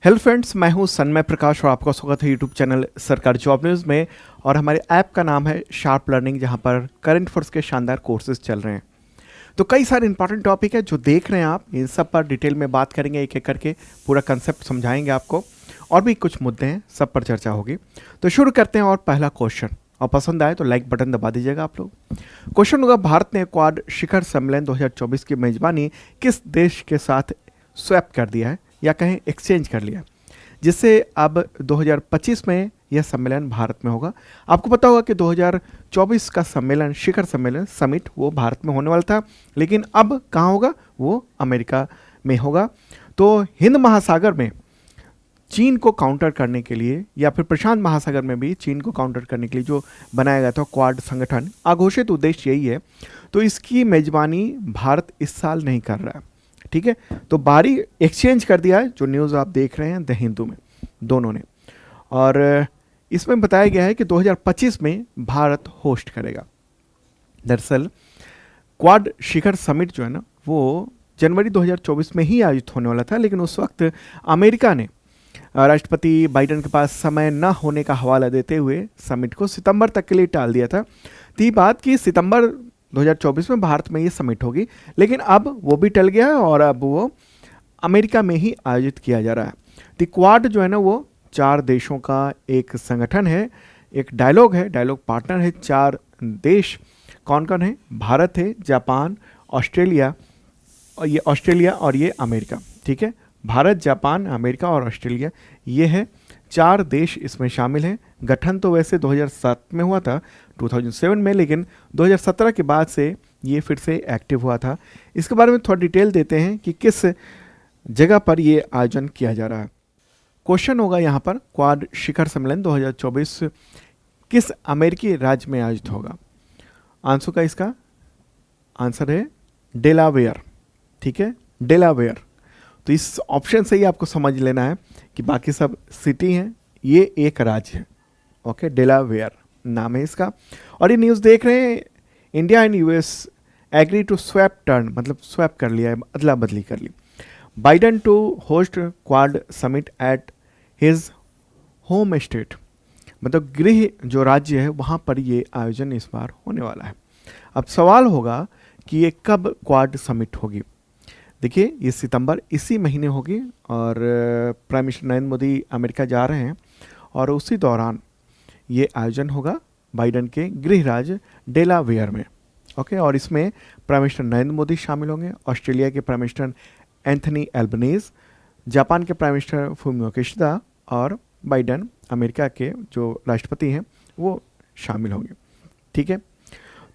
Hello friends, मैं हूं सन्मय प्रकाश और आपका स्वागत है यूट्यूब चैनल सरकारी जॉब न्यूज़ में। और हमारे ऐप का नाम है शार्प लर्निंग, जहां पर करंट अफेयर्स के शानदार कोर्सेज चल रहे हैं। तो कई सारे इंपॉर्टेंट टॉपिक है जो देख रहे हैं आप, इन सब पर डिटेल में बात करेंगे, एक एक करके पूरा कंसेप्ट समझाएंगे आपको। और भी कुछ मुद्दे हैं, सब पर चर्चा होगी। तो शुरू करते हैं। और पहला क्वेश्चन, और पसंद आए तो लाइक बटन दबा दीजिएगा आप लोग। क्वेश्चन होगा, भारत ने क्वाड शिखर सम्मेलन 2024 की मेजबानी किस देश के साथ स्वैप कर दिया है, या कहें एक्सचेंज कर लिया, जिससे अब 2025 में यह सम्मेलन भारत में होगा। आपको पता होगा कि 2024 का सम्मेलन, शिखर सम्मेलन, समिट, वो भारत में होने वाला था, लेकिन अब कहाँ होगा? वो अमेरिका में होगा। तो हिंद महासागर में चीन को काउंटर करने के लिए, या फिर प्रशांत महासागर में भी चीन को काउंटर करने के लिए जो बनाया गया था क्वाड संगठन, अघोषित उद्देश्य यही है। तो इसकी मेजबानी भारत इस साल नहीं कर रहा है, ठीक है। तो बारी एक्सचेंज कर दिया है, जो न्यूज़ आप देख रहे हैं द हिंदू में, दोनों ने। और इसमें बताया गया है कि 2025 में भारत होस्ट करेगा। दरअसल क्वाड शिखर समिट जो है ना, वो जनवरी 2024 में ही आयोजित होने वाला था, लेकिन उस वक्त अमेरिका ने राष्ट्रपति बाइडेन के पास समय न होने का हवाला देते हुए समिट को सितंबर तक के लिए टाल दिया था। तो ये बात कि सितंबर 2024 में भारत में ये समिट होगी, लेकिन अब वो भी टल गया है और अब वो अमेरिका में ही आयोजित किया जा रहा है। तो क्वाड जो है ना, वो 4 देशों का एक संगठन है, एक डायलॉग है, डायलॉग पार्टनर है। 4 देश कौन कौन है? भारत है, जापान, ऑस्ट्रेलिया, और ये अमेरिका, ठीक है। भारत, जापान, अमेरिका और ऑस्ट्रेलिया, ये है 4 देश इसमें शामिल हैं। गठन तो वैसे 2007 में हुआ था, 2007 में, लेकिन 2017 के बाद से ये फिर से एक्टिव हुआ था। इसके बारे में थोड़ा डिटेल देते हैं कि किस जगह पर ये आयोजन किया जा रहा है। क्वेश्चन होगा यहाँ पर, क्वाड शिखर सम्मेलन 2024 किस अमेरिकी राज्य में आयोजित होगा? आंसर का इसका आंसर है डेलावेयर, ठीक है, डेलावेयर। तो इस ऑप्शन से ही आपको समझ लेना है कि बाकी सब सिटी हैं, ये एक राज्य है। ओके, डेलावेयर नाम है इसका। और ये न्यूज़ देख रहे हैं, India and US agree to swap turn, मतलब स्वैप कर लिया है, अदला बदली कर ली। Biden to host Quad summit at his home state, मतलब गृह जो राज्य है वहाँ पर ये आयोजन इस बार होने वाला है। अब सवाल होगा कि ये कब क्वाड समिट होगी? देखिए, ये सितंबर इसी महीने होगी, और prime minister Narendra Modi America जा रहे हैं, और उसी दौरान ये आयोजन होगा बाइडेन के गृह राज्य डेलावेयर में। ओके, और इसमें प्राइम मिनिस्टर नरेंद्र मोदी शामिल होंगे, ऑस्ट्रेलिया के prime minister Anthony Albanese, Japan के प्राइम मिनिस्टर फूमियो किशिदा, और बाइडेन अमेरिका के जो राष्ट्रपति हैं वो शामिल होंगे, ठीक है।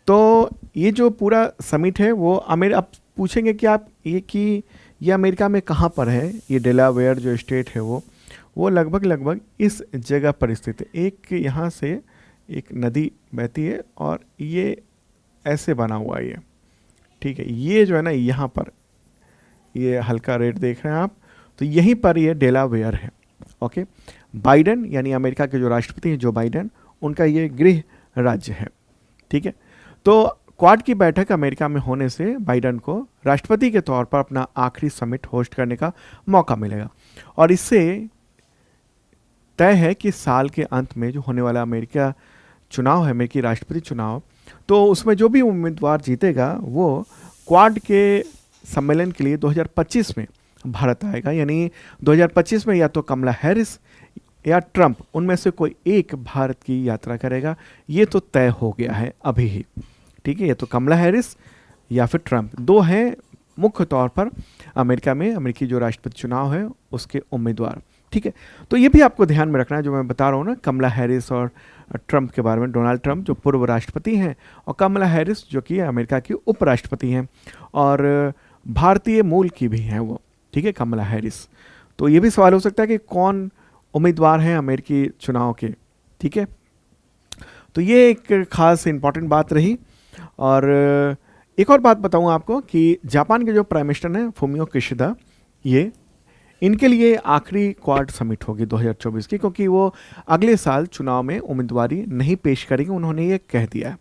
तो ये जो पूरा समिट है वो आप पूछेंगे कि आप ये अमेरिका में कहाँ पर है? ये डेलावेयर जो स्टेट है वो लगभग इस जगह पर स्थित है। एक यहाँ से एक नदी बहती है और ये ऐसे बना हुआ है ये, ठीक है। ये जो है ना, यहाँ पर ये हल्का रेड देख रहे हैं आप, तो यहीं पर ये डेलावेयर है। ओके, बाइडेन यानी अमेरिका के जो राष्ट्रपति हैं जो बाइडेन, उनका ये गृह राज्य है, ठीक है। तो क्वाड की बैठक अमेरिका में होने से बाइडेन को राष्ट्रपति के तौर पर अपना आखिरी समिट होस्ट करने का मौका मिलेगा, और इससे तय है कि साल के अंत में जो होने वाला अमेरिका चुनाव है, अमेरिकी राष्ट्रपति चुनाव, तो उसमें जो भी उम्मीदवार जीतेगा वो क्वाड के सम्मेलन के लिए 2025 में भारत आएगा। यानी 2025 में या तो कमला हैरिस या ट्रंप, उनमें से कोई एक भारत की यात्रा करेगा। ये तो तय हो गया है अभी ही, ठीक है। ये तो कमला हैरिस या फिर ट्रंप, 2 हैं मुख्य तौर पर अमेरिका में अमेरिकी जो राष्ट्रपति चुनाव है उसके उम्मीदवार, ठीक है। तो ये भी आपको ध्यान में रखना है जो मैं बता रहा हूँ ना, कमला हैरिस और ट्रंप के बारे में। डोनाल्ड ट्रंप जो पूर्व राष्ट्रपति हैं, और कमला हैरिस जो कि अमेरिका की उपराष्ट्रपति हैं, और भारतीय मूल की भी हैं वो, ठीक है, कमला हैरिस। तो ये भी सवाल हो सकता है कि कौन उम्मीदवार हैं अमेरिकी चुनाव के, ठीक है। तो ये एक खास इंपॉर्टेंट बात रही। और एक और बात बताऊं आपको कि जापान के जो प्राइम मिनिस्टर हैं फूमियो किशिदा, ये इनके लिए आखिरी क्वाड समिट होगी 2024 की, क्योंकि वो अगले साल चुनाव में उम्मीदवारी नहीं पेश करेंगे, उन्होंने ये कह दिया है,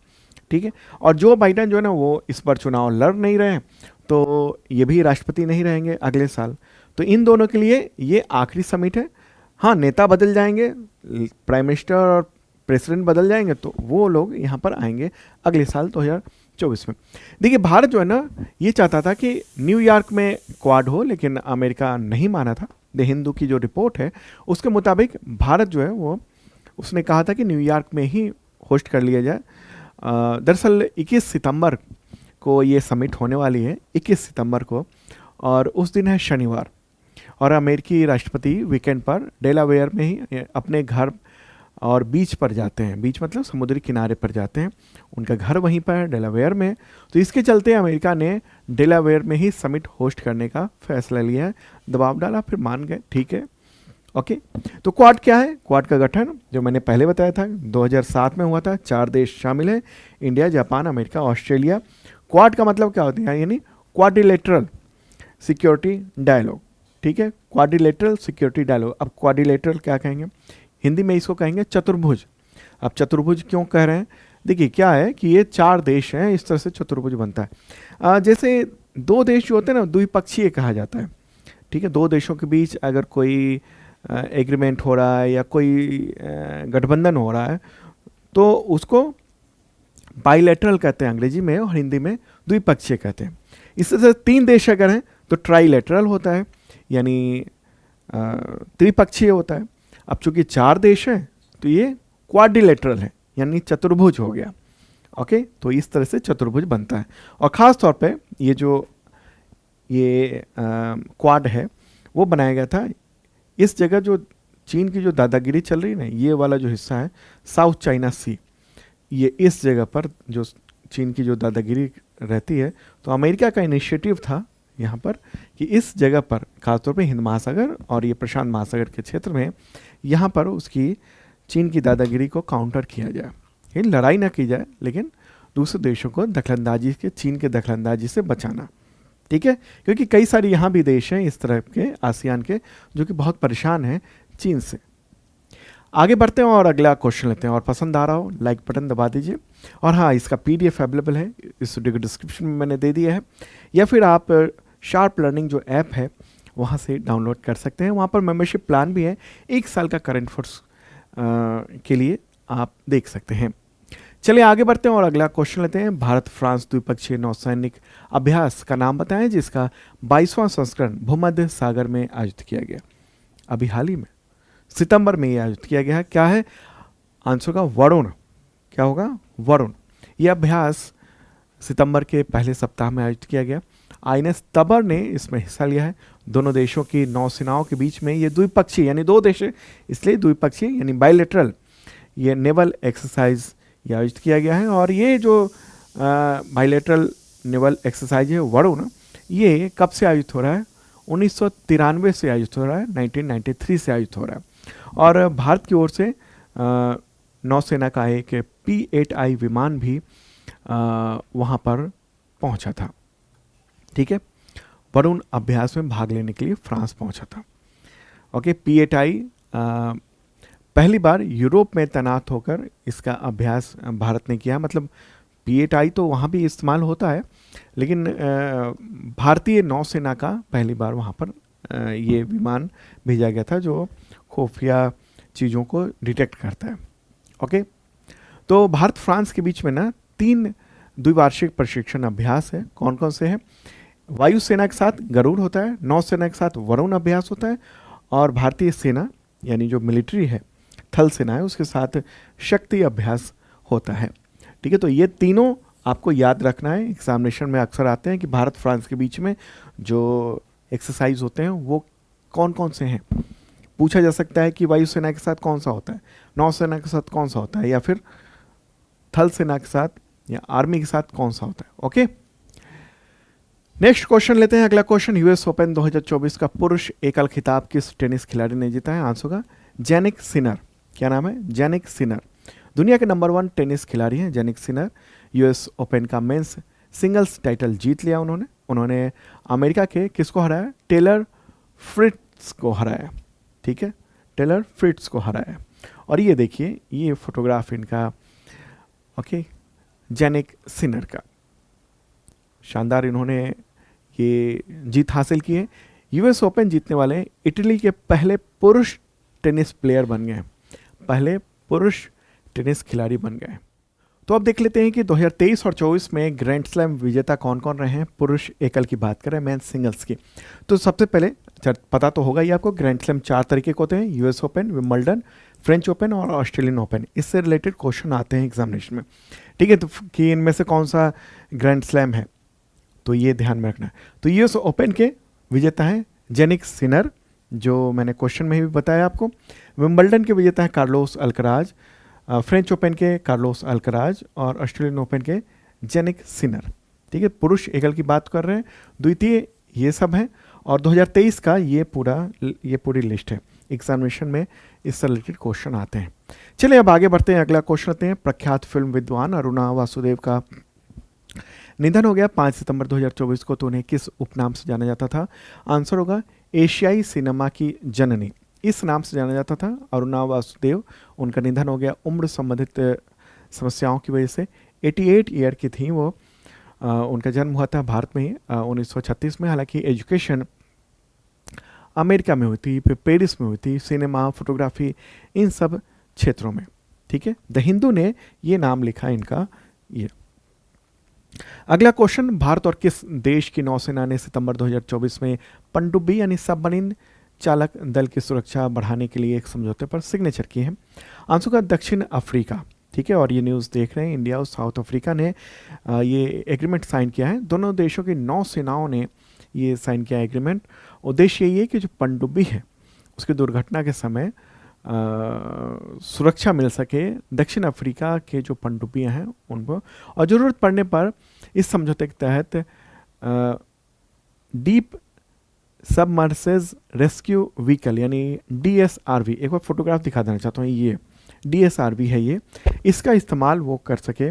ठीक है। और जो बाइडेन जो है ना, वो इस बार चुनाव लड़ नहीं रहे हैं, तो ये भी राष्ट्रपति नहीं रहेंगे अगले साल। तो इन दोनों के लिए ये आखिरी समिट है। हाँ, नेता बदल जाएंगे, प्राइम मिनिस्टर और प्रेसिडेंट बदल जाएंगे, तो वो लोग यहाँ पर आएंगे अगले साल 2024 में। देखिए, भारत जो है ना, ये चाहता था कि न्यूयॉर्क में क्वाड हो, लेकिन अमेरिका नहीं माना था। द हिंदू की जो रिपोर्ट है उसके मुताबिक भारत जो है वो उसने कहा था कि न्यूयॉर्क में ही होस्ट कर लिया जाए। दरअसल 21 सितंबर को ये समिट होने वाली है, 21 सितंबर को, और उस दिन है शनिवार। और अमेरिकी राष्ट्रपति वीकेंड पर डेलावेयर में ही अपने घर और बीच पर जाते हैं। बीच मतलब समुद्री किनारे पर जाते हैं, उनका घर वहीं पर है डेलावेयर में। तो इसके चलते अमेरिका ने डेलावेयर में ही समिट होस्ट करने का फैसला लिया है। दबाव डाला, फिर मान गए, ठीक है, ओके। तो क्वाड क्या है? क्वाड का गठन जो मैंने पहले बताया था 2007 में हुआ था। 4 देश शामिल हैं, India, Japan, America, Australia. Quad का मतलब क्या होता है? यानी क्वाड्रिलेटरल सिक्योरिटी डायलॉग, ठीक है, क्वाड्रिलेटरल सिक्योरिटी डायलॉग। अब क्वाड्रिलेटरल क्या कहेंगे? हिंदी में इसको कहेंगे चतुर्भुज। अब चतुर्भुज क्यों कह रहे हैं? देखिए, क्या है कि ये 4 देश हैं, इस तरह से चतुर्भुज बनता है। जैसे 2 देश जो होते हैं ना, द्विपक्षीय कहा जाता है, ठीक है। 2 देशों के बीच अगर कोई एग्रीमेंट हो रहा है या कोई गठबंधन हो रहा है, तो उसको बाइलेटरल कहते हैं अंग्रेजी में, और हिंदी में द्विपक्षीय कहते हैं। इससे से 3 देश अगर हैं तो ट्राइलेटरल होता है, यानी त्रिपक्षीय होता है। अब चूंकि 4 देश हैं तो ये क्वाड्रिलेटरल है, यानी चतुर्भुज हो गया, ओके। तो इस तरह से चतुर्भुज बनता है। और ख़ास तौर पे ये जो ये क्वाड है वो बनाया गया था इस जगह जो चीन की जो दादागिरी चल रही है ना, ये वाला जो हिस्सा है साउथ चाइना सी, ये इस जगह पर जो चीन की जो दादागिरी रहती है, तो अमेरिका का इनिशिएटिव था यहाँ पर कि इस जगह पर खासतौर पे हिंद महासागर और ये प्रशांत महासागर के क्षेत्र में यहाँ पर उसकी चीन की दादागिरी को काउंटर किया जाए। ये लड़ाई ना की जाए, लेकिन दूसरे देशों को दखलंदाजी के, चीन के दखलंदाजी से बचाना, ठीक है। क्योंकि कई सारे यहाँ भी देश हैं इस तरह के आसियान के जो कि बहुत परेशान हैं चीन से। आगे बढ़ते हैं और अगला क्वेश्चन लेते हैं। और पसंद आ रहा हो लाइक बटन दबा दीजिए। और हाँ, इसका PDF अवेलेबल है, इस वीडियो के डिस्क्रिप्शन में मैंने दे दिया है, या फिर आप शार्प लर्निंग जो ऐप है वहाँ से डाउनलोड कर सकते हैं। वहाँ पर मेंबरशिप प्लान भी है, 1 साल का करंट अफेयर्स के लिए आप देख सकते हैं। चलिए आगे बढ़ते हैं और अगला क्वेश्चन लेते हैं। भारत फ्रांस द्विपक्षीय नौसैनिक अभ्यास का नाम बताएं जिसका 22वां संस्करण भूमध्य सागर में आयोजित किया गया। अभी हाल ही में सितंबर में ये आयोजित किया गया है। क्या है आंसर का? वरुण। क्या होगा? वरुण। यह अभ्यास सितंबर के पहले सप्ताह में आयोजित किया गया। INS तबर ने इसमें हिस्सा लिया है। दोनों देशों की नौसेनाओं के बीच में ये द्विपक्षीय, यानी 2 देश है इसलिए द्विपक्षीय यानी बायलेटरल, ये नेवल एक्सरसाइज ये आयोजित किया गया है। और ये जो बायलेटरल नेवल एक्सरसाइज है वरुण, ये कब से आयोजित हो रहा है? 1993 से आयोजित हो रहा है, 1993 से आयोजित हो रहा है। और भारत की ओर से नौसेना का एक P-8I विमान भी वहाँ पर पहुँचा था, ठीक है। वरुण अभ्यास में भाग लेने के लिए फ्रांस पहुँचा था, ओके। P-8I पहली बार यूरोप में तैनात होकर इसका अभ्यास भारत ने किया। मतलब P-8I तो वहाँ भी इस्तेमाल होता है, लेकिन भारतीय नौसेना का पहली बार वहाँ पर ये विमान भेजा गया था जो खुफिया चीज़ों को डिटेक्ट करता है, ओके। तो भारत फ्रांस के बीच में ना 3 द्विवार्षिक प्रशिक्षण अभ्यास है। कौन कौन से हैं? वायुसेना के साथ गरुड़ होता है, नौसेना के साथ वरुण अभ्यास होता है, और भारतीय सेना यानी जो मिलिट्री है, थल सेना है, उसके साथ शक्ति अभ्यास होता है, ठीक है। तो ये तीनों आपको याद रखना है। एग्जामिनेशन में अक्सर आते हैं कि भारत फ्रांस के बीच में जो एक्सरसाइज होते हैं वो कौन कौन से हैं। पूछा जा सकता है कि वायुसेना के साथ कौन सा होता है, नौसेना के साथ कौन सा होता है, या फिर थल सेना के साथ या आर्मी के साथ कौन सा होता है, ओके। नेक्स्ट क्वेश्चन लेते हैं। अगला क्वेश्चन, US ओपन 2024 का पुरुष एकल खिताब किस टेनिस खिलाड़ी ने जीता है? आंसर होगा जैनिक सिनर। क्या नाम है? Jannik Sinner. दुनिया के नंबर 1 टेनिस खिलाड़ी हैं जैनिक सिनर। US ओपन का मेंस सिंगल्स टाइटल जीत लिया उन्होंने अमेरिका के किसको हराया? टेलर फ्रिट्ज को हराया, ठीक है, टेलर फ्रिट्ज को हराया। और ये देखिए, ये फोटोग्राफ इनका, ओके, जैनिक सिनर का। शानदार इन्होंने ये जीत हासिल की है। यूएस ओपन जीतने वाले इटली के पहले पुरुष टेनिस प्लेयर बन गए, पहले पुरुष टेनिस खिलाड़ी बन गए। तो अब देख लेते हैं कि 2023 और 24 में ग्रैंड स्लैम विजेता कौन कौन रहे हैं। पुरुष एकल की बात करें, मेन सिंगल्स की, तो सबसे पहले पता तो होगा ही आपको, ग्रैंड स्लैम 4 तरीके के होते हैं, US open, Wimbledon, French open और ऑस्ट्रेलियन ओपन। इससे रिलेटेड क्वेश्चन आते हैं एग्जामिनेशन में, ठीक है, तो कि इनमें से कौन सा ग्रैंड स्लैम है, तो ये ध्यान में रखना है। तो यूएस ओपन के विजेता हैं जेनिक सिनर, जो मैंने क्वेश्चन में भी बताया आपको। विंबलडन के विजेता हैं कार्लोस अल्कराज, फ्रेंच ओपन के कार्लोस अल्कराज और ऑस्ट्रेलियन ओपन के जेनिक सिनर, ठीक है। पुरुष एकल की बात कर रहे हैं, द्वितीय ये सब हैं, और 2023 का ये पूरी लिस्ट है। एग्जामिनेशन में इससे रिलेटेड क्वेश्चन आते हैं। चलिए अब आगे बढ़ते हैं, अगला क्वेश्चन आते हैं। प्रख्यात फिल्म विद्वान अरुणा वासुदेव का निधन हो गया 5 सितंबर 2024 को, तो उन्हें किस उपनाम से जाना जाता था? आंसर होगा एशियाई सिनेमा की जननी, इस नाम से जाना जाता था अरुणा वासुदेव। उनका निधन हो गया उम्र संबंधित समस्याओं की वजह से। 88 ईयर की थी वो। उनका जन्म हुआ था भारत में ही 1936 में। हालांकि एजुकेशन अमेरिका में हुई थी, फिर पेरिस में हुई थी, सिनेमा, फोटोग्राफी, इन सब क्षेत्रों में, ठीक है। द हिंदू ने ये नाम लिखा इनका। ये अगला क्वेश्चन, भारत और किस देश की नौसेना ने सितंबर 2024 में पनडुब्बी यानी सबमरीन चालक दल की सुरक्षा बढ़ाने के लिए एक समझौते पर सिग्नेचर की है? आंसर का दक्षिण अफ्रीका, ठीक है। और ये न्यूज़ देख रहे हैं, इंडिया और साउथ अफ्रीका ने ये एग्रीमेंट साइन किया है। दोनों देशों की नौसेनाओं ने ये साइन किया एग्रीमेंट। उद्देश्य यही है कि जो पनडुब्बी है उसकी दुर्घटना के समय सुरक्षा मिल सके दक्षिण अफ्रीका के जो पनडुब्बियाँ हैं उनको, और ज़रूरत पड़ने पर इस समझौते के तहत डीप सबमर्सेज रेस्क्यू व्हीकल यानी DSRV, एक बार फोटोग्राफ दिखा देना चाहता हूँ, ये DSRV है ये, इसका इस्तेमाल वो कर सके,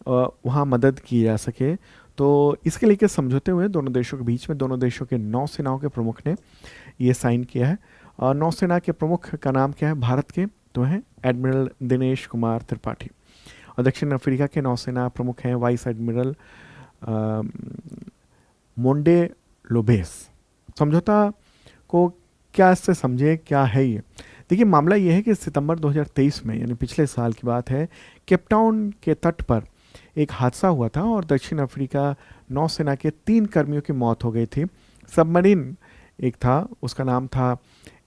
वहाँ मदद की जा सके। तो इसके लिए के समझौते हुए दोनों देशों के बीच में। दोनों देशों के नौसेनाओं के प्रमुख ने ये साइन किया है। और नौसेना के प्रमुख का नाम क्या है भारत के? तो है एडमिरल दिनेश कुमार त्रिपाठी। और दक्षिण अफ्रीका के नौसेना प्रमुख हैं वाइस एडमिरल मोंडे लोबेस। समझौता को क्या इससे समझे, क्या है ये? देखिए, मामला ये है कि सितंबर 2023 में, यानी पिछले साल की बात है, केपटाउन के तट पर एक हादसा हुआ था और दक्षिण अफ्रीका नौसेना के 3 कर्मियों की मौत हो गई थी। सबमरीन एक था, उसका नाम था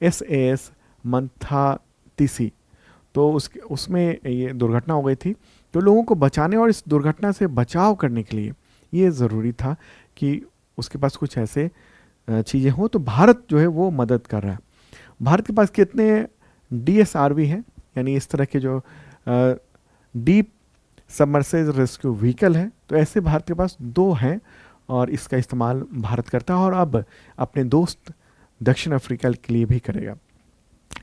SAS मंथातिसी। तो उसमें ये दुर्घटना हो गई थी। तो लोगों को बचाने और इस दुर्घटना से बचाव करने के लिए ये ज़रूरी था कि उसके पास कुछ ऐसे चीज़ें हों। तो भारत जो है वो मदद कर रहा है। भारत के पास कितने DSRV हैं, यानी इस तरह के जो डीप सबमर्सेज रेस्क्यू व्हीकल है, तो ऐसे भारत के पास 2 हैं और इसका इस्तेमाल भारत करता है और अब अपने दोस्त दक्षिण अफ्रीका के लिए भी करेगा।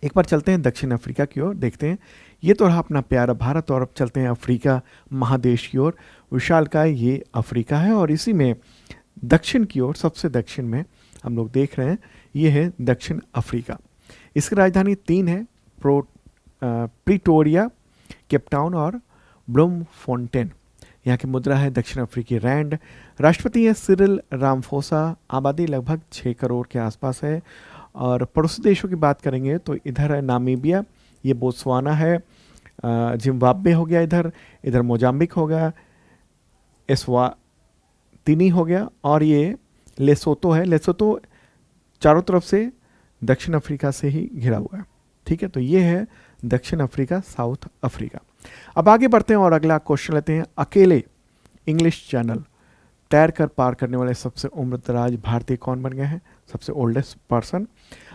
एक बार चलते हैं दक्षिण अफ्रीका की ओर, देखते हैं। ये तो रहा अपना प्यारा भारत, और अब चलते हैं अफ्रीका महादेश की ओर। विशालकाय ये अफ्रीका है और इसी में दक्षिण की ओर, सबसे दक्षिण में हम लोग देख रहे हैं, ये है दक्षिण अफ्रीका। इसकी राजधानी 3 है, प्रीटोरिया, केपटाउन और ब्लूमफोंटेन। यहाँ की मुद्रा है दक्षिण अफ्रीकी रैंड। राष्ट्रपति है सिरिल रामफोसा। आबादी लगभग 6 करोड़ के आसपास है। और पड़ोसी देशों की बात करेंगे तो इधर है नामीबिया, ये बोत्सवाना है, जिम्बाब्वे हो गया, इधर मोजाम्बिक हो गया, एस्वातिनी हो गया, और ये लेसोतो है। लेसोतो चारों तरफ से दक्षिण अफ्रीका से ही घिरा हुआ है, ठीक है। तो ये है दक्षिण अफ्रीका, साउथ अफ्रीका। अब आगे बढ़ते हैं और अगला क्वेश्चन लेते हैं। अकेले इंग्लिश चैनल तैर कर पार करने वाले सबसे उम्रदराज भारतीय कौन बन गए हैं? सबसे ओल्डेस्ट पर्सन।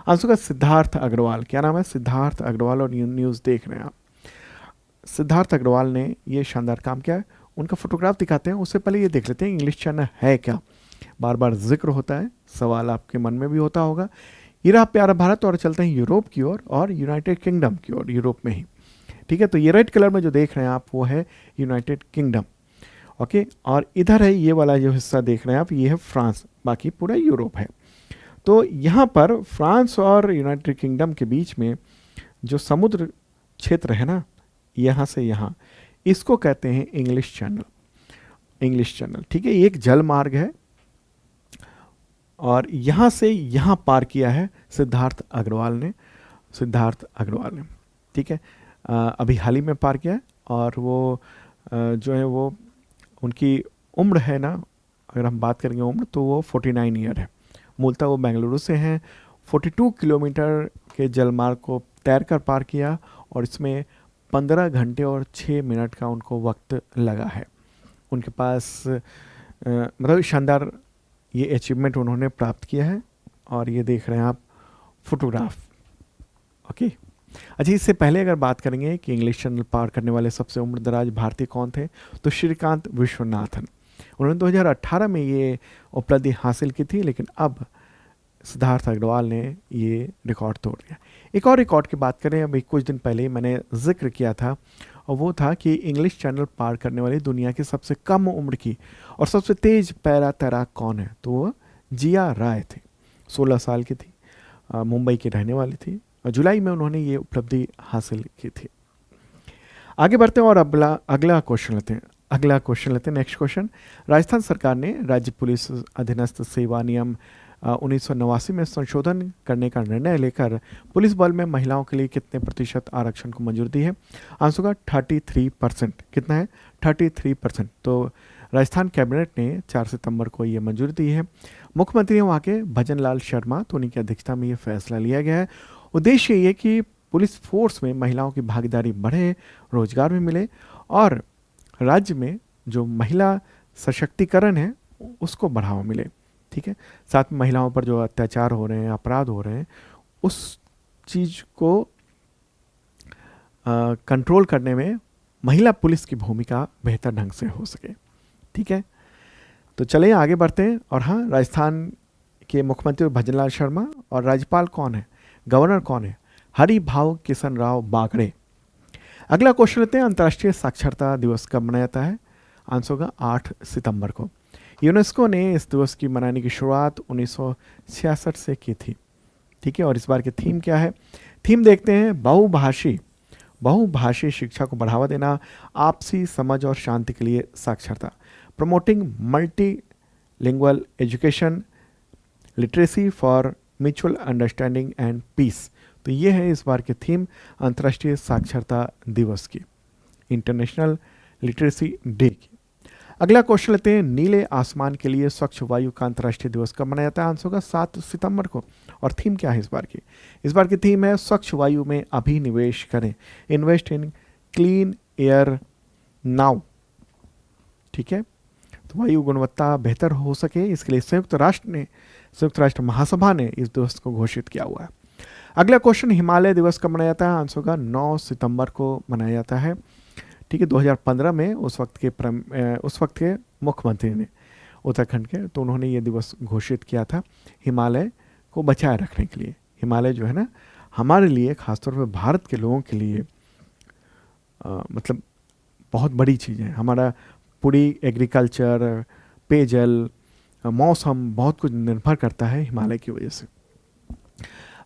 आंसर का सिद्धार्थ अग्रवाल। क्या नाम है? सिद्धार्थ अग्रवाल। और न्यूज़ देख रहे हैं आप। सिद्धार्थ अग्रवाल ने ये शानदार काम किया है। उनका फोटोग्राफ दिखाते हैं, उससे पहले ये देख लेते हैं इंग्लिश चैनल है क्या। बार बार जिक्र होता है, सवाल आपके मन में भी होता होगा। ये रहा प्यारा भारत, और चलते हैं यूरोप की ओर और यूनाइटेड किंगडम की ओर, यूरोप में ही, ठीक है। तो ये रेड कलर में जो देख रहे हैं आप, वो है यूनाइटेड किंगडम, ओके। और इधर है ये वाला जो हिस्सा देख रहे हैं आप, ये है फ्रांस, बाकी पूरा यूरोप है। तो यहाँ पर फ्रांस और यूनाइटेड किंगडम के बीच में जो समुद्र क्षेत्र है ना, यहाँ से यहाँ, इसको कहते हैं इंग्लिश चैनल। इंग्लिश चैनल, ठीक है। एक जल मार्ग है और यहाँ से यहाँ पार किया है सिद्धार्थ अग्रवाल ने। ठीक है, अभी हाल ही में पार किया है। और वो जो है वो उनकी उम्र है ना, अगर हम बात करेंगे उम्र, तो वो 49 ईयर है। मूलतः वो बेंगलुरु से हैं। 42 किलोमीटर के जलमार्ग को तैर कर पार किया और इसमें 15 घंटे और 6 मिनट का उनको वक्त लगा है। उनके पास मतलब शानदार ये अचीवमेंट उन्होंने प्राप्त किया है। और ये देख रहे हैं आप फोटोग्राफ। ओके, अच्छा, इससे पहले अगर बात करेंगे कि इंग्लिश चैनल पार करने वाले सबसे उम्रदराज भारतीय कौन थे, तो श्रीकांत विश्वनाथन। उन्होंने 2018 में ये उपलब्धि हासिल की थी, लेकिन अब सिद्धार्थ अग्रवाल ने ये रिकॉर्ड तोड़ दिया। एक और रिकॉर्ड की बात करें, अभी कुछ दिन पहले मैंने जिक्र किया था, और वो था कि इंग्लिश चैनल पार करने वाली दुनिया की सबसे कम उम्र की और सबसे तेज पैरा तैराक कौन है, तो वो जिया राय थी। 16 साल की थी, मुंबई की रहने वाली थी, और जुलाई में उन्होंने ये उपलब्धि हासिल की थी। आगे बढ़ते हैं और अगला क्वेश्चन लेते हैं। नेक्स्ट क्वेश्चन, राजस्थान सरकार ने राज्य पुलिस अधीनस्थ सेवा नियम 1989 में संशोधन करने का निर्णय लेकर पुलिस बल में महिलाओं के लिए कितने प्रतिशत आरक्षण को मंजूरी दी है? आंसर का 33%। कितना है? 33%। तो राजस्थान कैबिनेट ने 4 सितंबर को ये मंजूरी दी है। मुख्यमंत्री हैं वहाँ के भजन लाल शर्मा, तो उन्हीं की अध्यक्षता में ये फैसला लिया गया है। उद्देश्य ये कि पुलिस फोर्स में महिलाओं की भागीदारी बढ़े, रोजगार भी मिले और राज्य में जो महिला सशक्तिकरण है उसको बढ़ावा मिले। ठीक है, साथ में महिलाओं पर जो अत्याचार हो रहे हैं, अपराध हो रहे हैं, उस चीज़ को कंट्रोल करने में महिला पुलिस की भूमिका बेहतर ढंग से हो सके। ठीक है, तो चलिए आगे बढ़ते हैं। और हाँ, राजस्थान के मुख्यमंत्री भजनलाल शर्मा और राज्यपाल कौन है, गवर्नर कौन है? हरिभाऊ किशन राव बागड़े। अगला क्वेश्चन लेते हैं, अंतर्राष्ट्रीय साक्षरता दिवस कब मनाया जाता है? आंसर होगा 8 सितंबर को। यूनेस्को ने इस दिवस की मनाने की शुरुआत 1966 से की थी। ठीक है, और इस बार की थीम क्या है? थीम देखते हैं, बहुभाषी शिक्षा को बढ़ावा देना, आपसी समझ और शांति के लिए साक्षरता, promoting multilingual education, literacy for mutual understanding and peace. तो ये है इस बार की थीम अंतर्राष्ट्रीय साक्षरता दिवस की, इंटरनेशनल लिटरेसी डे की। अगला क्वेश्चन लेते हैं, नीले आसमान के लिए स्वच्छ वायु का अंतर्राष्ट्रीय दिवस कब मनाया जाता है? आंसर होगा 7 सितंबर को। और थीम क्या है इस बार की? इस बार की थीम है स्वच्छ वायु में अभिनिवेश करें, invest in clean air now. ठीक है, तो वायु गुणवत्ता बेहतर हो सके, इसके लिए संयुक्त राष्ट्र महासभा ने इस दिवस को घोषित किया हुआ है। अगला क्वेश्चन, हिमालय दिवस कब मनाया जाता है? आंसर होगा 9 सितंबर को मनाया जाता है। ठीक है, 2015 में उस वक्त के मुख्यमंत्री ने उत्तराखंड के, तो उन्होंने ये दिवस घोषित किया था हिमालय को बचाए रखने के लिए। हिमालय जो है ना, हमारे लिए, खासतौर पर भारत के लोगों के लिए मतलब बहुत बड़ी चीज़ है। हमारा पूरी एग्रीकल्चर, पेयजल, मौसम, बहुत कुछ निर्भर करता है हिमालय की वजह से।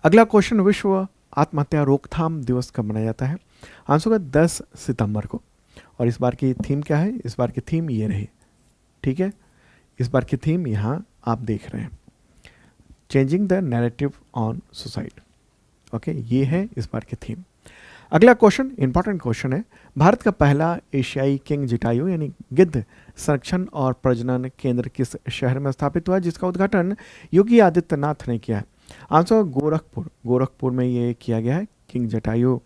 अगला क्वेश्चन, विश्व आत्महत्या रोकथाम दिवस कब मनाया जाता है? आंसर होगा 10 सितंबर को। और इस बार की थीम क्या है? इस बार की थीम ये रही। ठीक है, इस बार की थीम यहाँ आप देख रहे हैं, changing the narrative on suicide. Okay, ये है इस बार की थीम। अगला क्वेश्चन इंपॉर्टेंट क्वेश्चन है, भारत का पहला एशियाई किंग जटायु यानी गिद्ध संरक्षण और प्रजनन केंद्र किस शहर में स्थापित हुआ, जिसका उद्घाटन योगी आदित्यनाथ ने किया है? आंसर गोरखपुर में ये किया गया है। किंग जटायु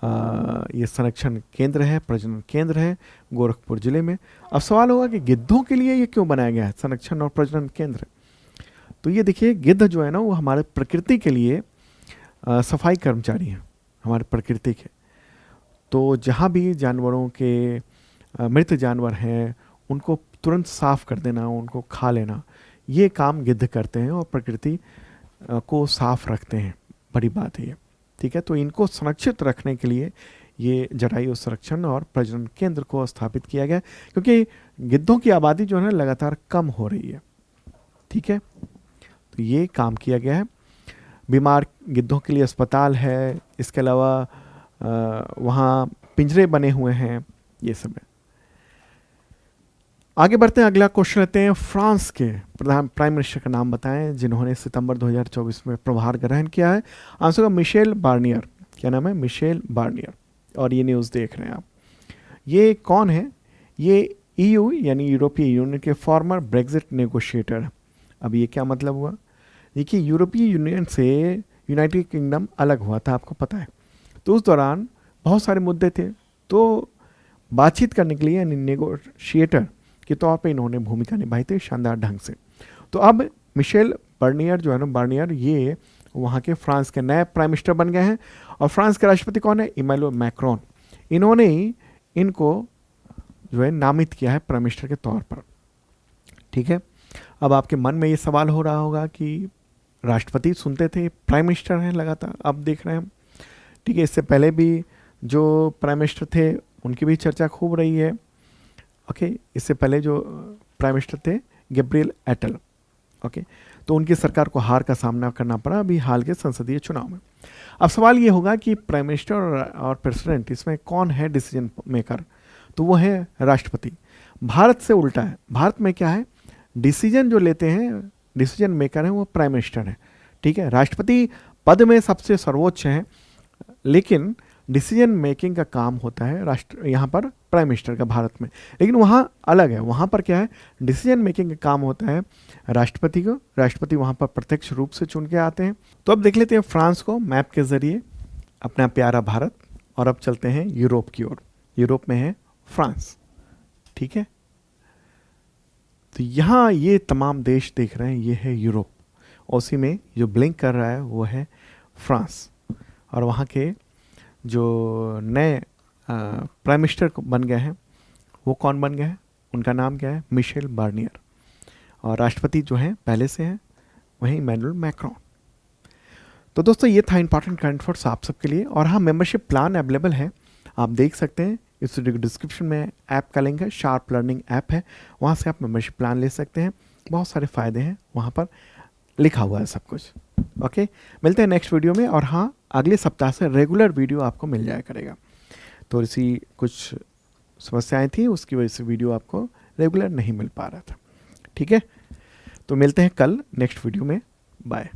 ये संरक्षण केंद्र है, प्रजनन केंद्र है गोरखपुर जिले में। अब सवाल होगा कि गिद्धों के लिए ये क्यों बनाया गया है संरक्षण और प्रजनन केंद्र? तो ये देखिए, गिद्ध जो है ना, वो हमारे प्रकृति के लिए सफाई कर्मचारी हैं, हमारे प्रकृति के। तो जहाँ भी जानवरों के मृत जानवर हैं, उनको तुरंत साफ कर देना, उनको खा लेना, ये काम गिद्ध करते हैं और प्रकृति को साफ रखते हैं। बड़ी बात है ये। ठीक है, तो इनको संरक्षित रखने के लिए ये जटायु संरक्षण और प्रजनन केंद्र को स्थापित किया गया, क्योंकि गिद्धों की आबादी जो है ना लगातार कम हो रही है। ठीक है, तो ये काम किया गया है। बीमार गिद्धों के लिए अस्पताल है, इसके अलावा वहाँ पिंजरे बने हुए हैं, ये सब है। आगे बढ़ते हैं, अगला क्वेश्चन लेते हैं। फ्रांस के प्राइम मिनिस्टर का नाम बताएं जिन्होंने सितंबर 2024 में प्रभार ग्रहण किया है। आंसर होगा मिशेल बार्नियर। क्या नाम है? Michel Barnier. और ये न्यूज़ देख रहे हैं आप। ये कौन है? ये ईयू यानी यूरोपीय यूनियन के फॉर्मर ब्रेग्जिट नेगोशिएटर है। अब ये क्या मतलब हुआ? देखिए, यूरोपीय यूनियन से यूनाइटेड किंगडम अलग हुआ था, आपको पता है। तो उस दौरान बहुत सारे मुद्दे थे, तो बातचीत करने के लिए यानी नेगोशिएटर के तौर पे इन्होंने भूमिका निभाई थी शानदार ढंग से। तो अब मिशेल बार्नियर जो है ना, बार्नियर ये वहाँ के फ्रांस के नए प्राइम मिनिस्टर बन गए हैं। और फ्रांस के राष्ट्रपति कौन है? Emmanuel Macron. इन्होंने ही इनको जो है नामित किया है प्राइम मिनिस्टर के तौर पर। ठीक है। अब आपके मन में ये सवाल हो रहा होगा कि राष्ट्रपति सुनते थे, प्राइम मिनिस्टर हैं लगातार, अब देख रहे हैं हम। ठीक है, इससे पहले भी जो प्राइम मिनिस्टर थे उनकी भी चर्चा खूब रही है। ओके, इससे पहले जो प्राइम मिनिस्टर थे गैब्रियल एटल, ओके, तो उनकी सरकार को हार का सामना करना पड़ा अभी हाल के संसदीय चुनाव में। अब सवाल ये होगा कि प्राइम मिनिस्टर और प्रेसिडेंट इसमें कौन है डिसीजन मेकर? तो वो है राष्ट्रपति। भारत से उल्टा है। भारत में क्या है? डिसीजन जो लेते हैं, डिसीजन मेकर है वो प्राइम मिनिस्टर है। ठीक है, राष्ट्रपति पद में सबसे सर्वोच्च है, लेकिन डिसीजन मेकिंग का काम होता है राष्ट्र यहाँ पर प्राइम मिनिस्टर का भारत में। लेकिन वहाँ अलग है, वहाँ पर क्या है? डिसीजन मेकिंग का काम होता है राष्ट्रपति को। राष्ट्रपति वहाँ पर प्रत्यक्ष रूप से चुन के आते हैं। तो अब देख लेते हैं फ्रांस को मैप के जरिए, अपना प्यारा भारत। और अब चलते हैं यूरोप की ओर। यूरोप में है फ्रांस। ठीक है, तो यहाँ ये तमाम देश देख रहे हैं, ये है यूरोप। उसी में जो ब्लिंक कर रहा है वो है फ्रांस। और वहाँ के जो नए प्राइम मिनिस्टर बन गए हैं वो कौन बन गए हैं? उनका नाम क्या है? Michel Barnier. और राष्ट्रपति जो हैं पहले से हैं वही इमैनुअल मैक्रोन। तो दोस्तों, ये था इंपॉर्टेंट करंट अफेयर्स आप सबके लिए। और हाँ, मेंबरशिप प्लान अवेलेबल है, आप देख सकते हैं। इस वीडियो के डिस्क्रिप्शन में ऐप का लिंक है, शार्प लर्निंग ऐप है, वहाँ से आप मेंबरशिप प्लान ले सकते हैं। बहुत सारे फ़ायदे हैं, वहाँ पर लिखा हुआ है सब कुछ। ओके, मिलते हैं नेक्स्ट वीडियो में। और हाँ, अगले सप्ताह से रेगुलर वीडियो आपको मिल जाया करेगा। तो इसी कुछ समस्याएं थी, उसकी वजह से वीडियो आपको रेगुलर नहीं मिल पा रहा था। ठीक है, तो मिलते हैं कल नेक्स्ट वीडियो में। बाय।